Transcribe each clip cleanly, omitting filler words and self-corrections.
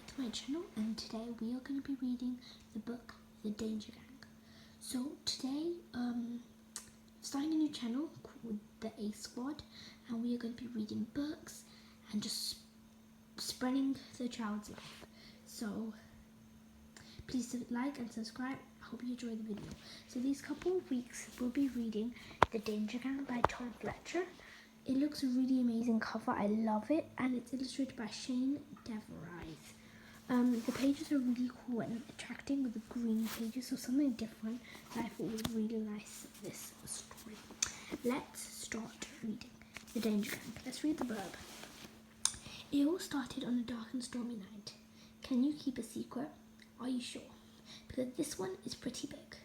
back to my channel, and today we are going to be reading the book The Danger Gang. So today, starting a new channel called The A Squad, and we are going to be reading books and just spreading the child's life. So please like and subscribe. I hope you enjoy the video. So these couple of weeks we'll be reading The Danger Gang by Tom Fletcher. It looks a really amazing cover. I love it, and it's illustrated by Shane Devereis. The pages are really cool and attracting with the green pages, so something different that I thought was really nice in this story. Let's start reading The Danger Gang. Let's read the blurb. It all started on a dark and stormy night. Can you keep a secret? Are you sure? Because this one is pretty big.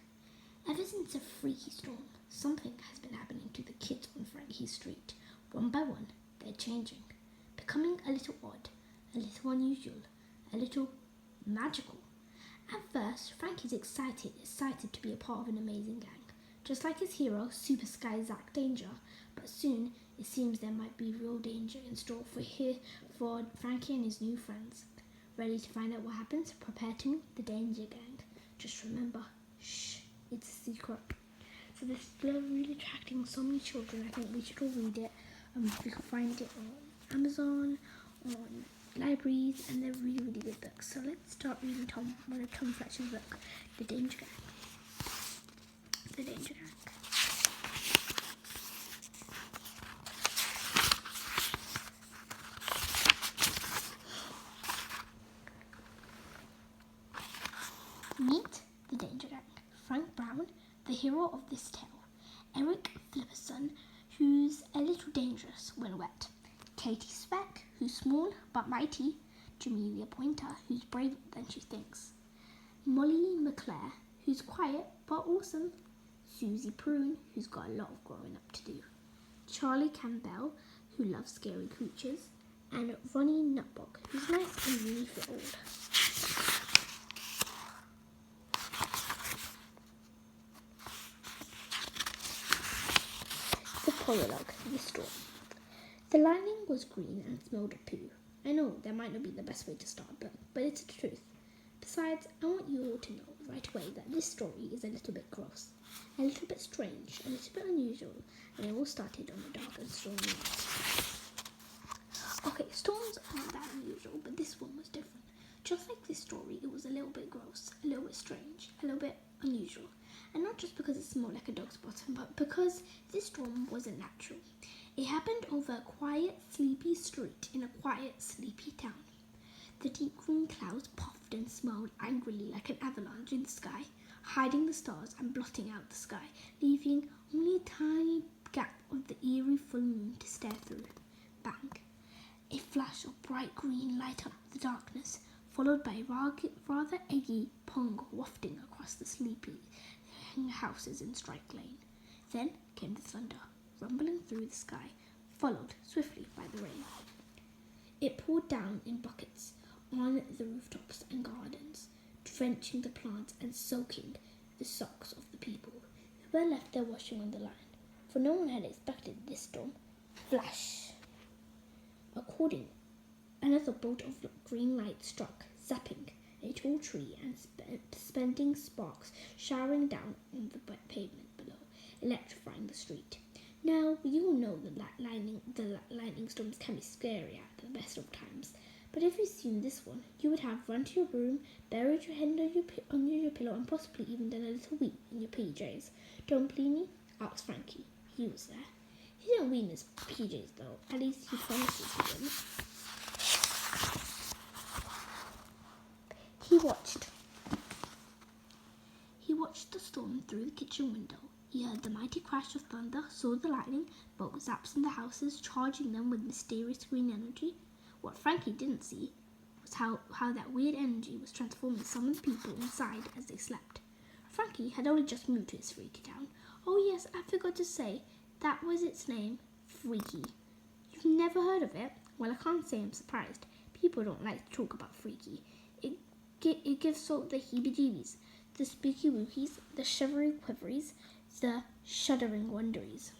Ever since a freaky storm, something has been happening to the kids on Frankie's street. One by one, they're changing, becoming a little odd, a little unusual, a little magical. At first, Frankie's excited to be a part of an amazing gang, just like his hero, Super Sky Zack Danger. But soon, it seems there might be real danger in store for Frankie and his new friends. Ready to find out what happens? Prepare to meet the Danger Gang. Just remember, shh, it's a secret. So this is really attracting so many children. I think we should all read it. You can find it on Amazon, on libraries, and they're really, really good books. So let's start reading one of Tom Fletcher's book, The Danger Gang. The Danger Gang. Meet the Danger Gang. Frank Brown, the hero of this tale. Eric Flipperson, who's a little dangerous when wet. Katie Speck, who's small but mighty. Jamelia Pointer, who's braver than she thinks. Molly McClare, who's quiet but awesome. Susie Prune, who's got a lot of growing up to do. Charlie Campbell, who loves scary creatures. And Ronnie Nutbog, who's nice and really for old. The prologue, The Storm. The lightning was green and smelled of poo. I know that might not be the best way to start a book, but it's the truth. Besides, I want you all to know right away that this story is a little bit gross, a little bit strange, a little bit unusual, and it all started on a dark and stormy night. Okay, storms aren't that unusual, but this one was different. Just like this story, it was a little bit gross, a little bit strange, a little bit unusual. And not just because it smelled like a dog's bottom, but because this storm wasn't natural. It happened over a quiet, sleepy street in a quiet, sleepy town. The deep green clouds puffed and smiled angrily like an avalanche in the sky, hiding the stars and blotting out the sky, leaving only a tiny gap of the eerie full moon to stare through. Bang! A flash of bright green light up the darkness, followed by rather eggy pong wafting across the sleepy houses in Strike Lane. Then came the thunder, rumbling through the sky, followed swiftly by the rain. It poured down in buckets on the rooftops and gardens, drenching the plants and soaking the socks of the people who were left there washing on the line, for no one had expected this storm. Flash! Another bolt of green light struck, zapping a tall tree and spending sparks showering down on the pavement below, electrifying the street. Now, we all know that lightning storms can be scary at the best of times, but if you'd seen this one, you would have run to your room, buried your head under your pillow, and possibly even done a little wee in your PJs. Don't believe me? Ask Frankie. He was there. He didn't wee in his PJs though, at least he promises he didn't. He watched the storm through the kitchen window. He heard the mighty crash of thunder, saw the lightning, bolt zaps in the houses, charging them with mysterious green energy. What Frankie didn't see was how that weird energy was transforming some of the people inside as they slept. Frankie had only just moved to his freaky town. Oh yes, I forgot to say, that was its name, Freaky. You've never heard of it? Well, I can't say I'm surprised. People don't like to talk about Freaky. It gives sort of the heebie-jeebies, the spooky wookies, the shivery quiveries, the shuddering wonderies.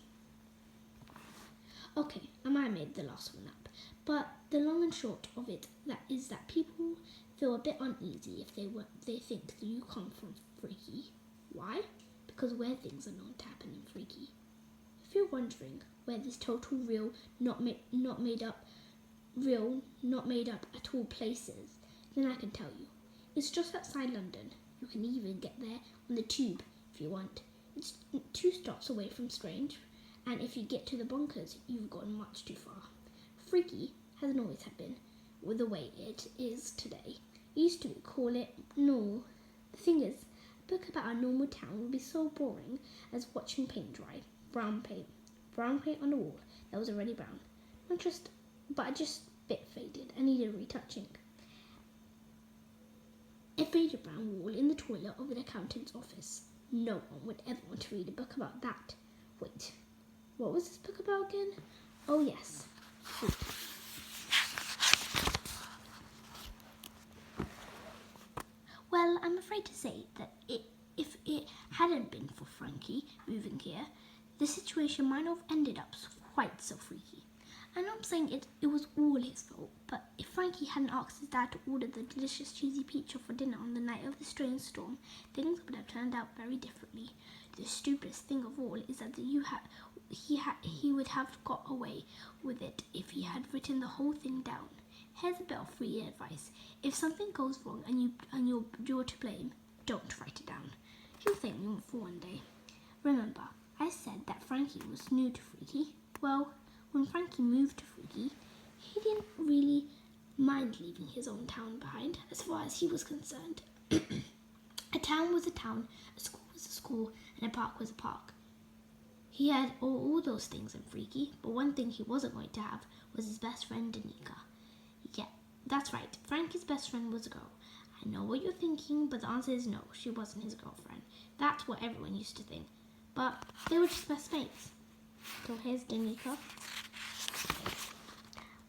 Okay, I might have made the last one up, but the long and short of it is that people feel a bit uneasy if they think that you come from Freaky. Why? Because weird things are known to happen in Freaky. If you're wondering where this total real, not made up at all place is, then I can tell you. It's just outside London. You can even get there on the tube if you want. It's 2 stops away from Strange, and if you get to the bunkers, you've gone much too far. Freaky hasn't always been the way it is today. Used to call it normal. The thing is, a book about a normal town would be so boring as watching paint dry. Brown paint on the wall that was already brown. Just a bit faded and needed retouching. A faded brown wall in the toilet of an accountant's office. No one would ever want to read a book about that. Wait, what was this book about again? Oh yes, Freaky. Well, I'm afraid to say that if it hadn't been for Frankie moving here, the situation might not have ended up quite so freaky. I'm not saying it was all his fault, but if Frankie hadn't asked his dad to order the delicious cheesy pizza for dinner on the night of the strange storm, things would have turned out very differently. The stupidest thing of all is that he would have got away with it if he had written the whole thing down. Here's a bit of free advice. If something goes wrong and you're to blame, don't write it down. You'll thank me for one day. Remember, I said that Frankie was new to Freaky. Well, when Frankie moved to Freaky, he didn't really mind leaving his own town behind as far as he was concerned. A town was a town, a school was a school, and a park was a park. He had all those things in Freaky, but one thing he wasn't going to have was his best friend, Danica. Yeah, that's right. Frankie's best friend was a girl. I know what you're thinking, but the answer is no, she wasn't his girlfriend. That's what everyone used to think. But they were just best mates. So here's Danica.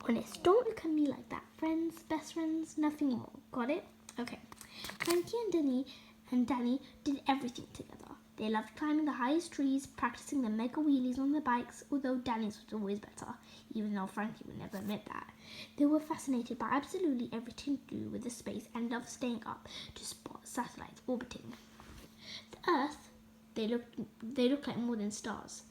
Honest, don't look at me like that. Friends, best friends, nothing more. Got it? Okay. Frankie and Danny did everything together. They loved climbing the highest trees, practicing the mega wheelies on their bikes, although Danny's was always better, even though Frankie would never admit that. They were fascinated by absolutely everything to do with the space and loved staying up to spot satellites orbiting the Earth. They looked like more than stars.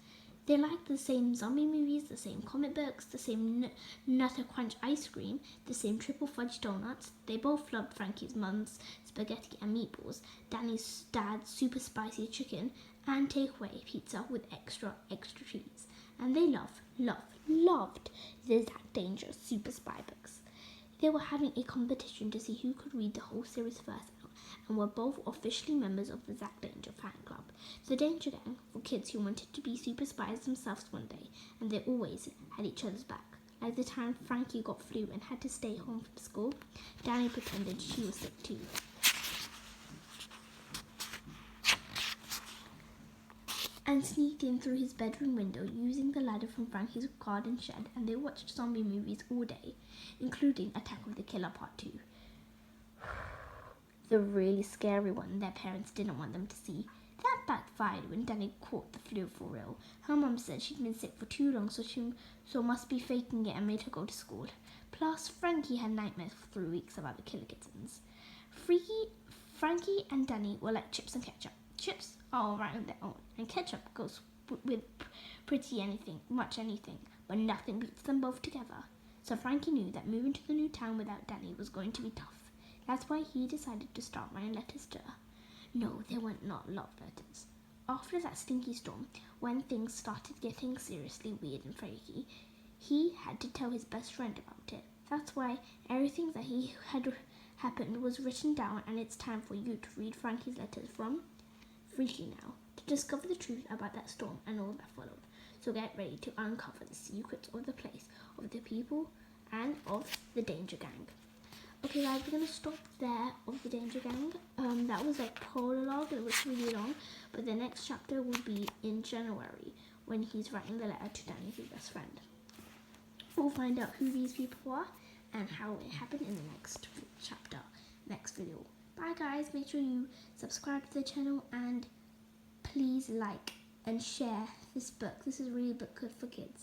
They liked the same zombie movies, the same comic books, the same Nutter Crunch ice cream, the same triple fudge donuts. They both loved Frankie's mum's spaghetti and meatballs, Danny's dad's super spicy chicken, and takeaway pizza with extra cheese. And they loved the Zack Danger super spy books. They were having a competition to see who could read the whole series first, and were both officially members of the Zack Danger fan club. The Danger Gang for kids who wanted to be super spies themselves one day, and they always had each other's back. Like the time Frankie got flu and had to stay home from school, Danny pretended she was sick too. And sneaked in through his bedroom window using the ladder from Frankie's garden shed, and they watched zombie movies all day, including Attack of the Killer Part 2. The really scary one their parents didn't want them to see. That backfired when Danny caught the flu for real. Her mum said she'd been sick for too long, so must be faking it and made her go to school. Plus, Frankie had nightmares for 3 weeks about the killer kittens. Frankie and Danny were like chips and ketchup. Chips are all right on their own, and ketchup goes with much anything, but nothing beats them both together. So Frankie knew that moving to the new town without Danny was going to be tough. That's why he decided to start writing letters to her. No, they were not love letters. After that stinky storm, when things started getting seriously weird and freaky, he had to tell his best friend about it. That's why everything that he had happened was written down, and it's time for you to read Frankie's letters from Freaky now to discover the truth about that storm and all that followed. So get ready to uncover the secrets of the place, of the people, and of the Danger Gang. Okay guys, we're going to stop there of the Danger Gang. That was like prologue, it was really long, but the next chapter will be in January when he's writing the letter to Danny, his best friend. We'll find out who these people are and how it happened in the next chapter, next video. Bye guys, make sure you subscribe to the channel and please like and share this book. This is really a book good for kids.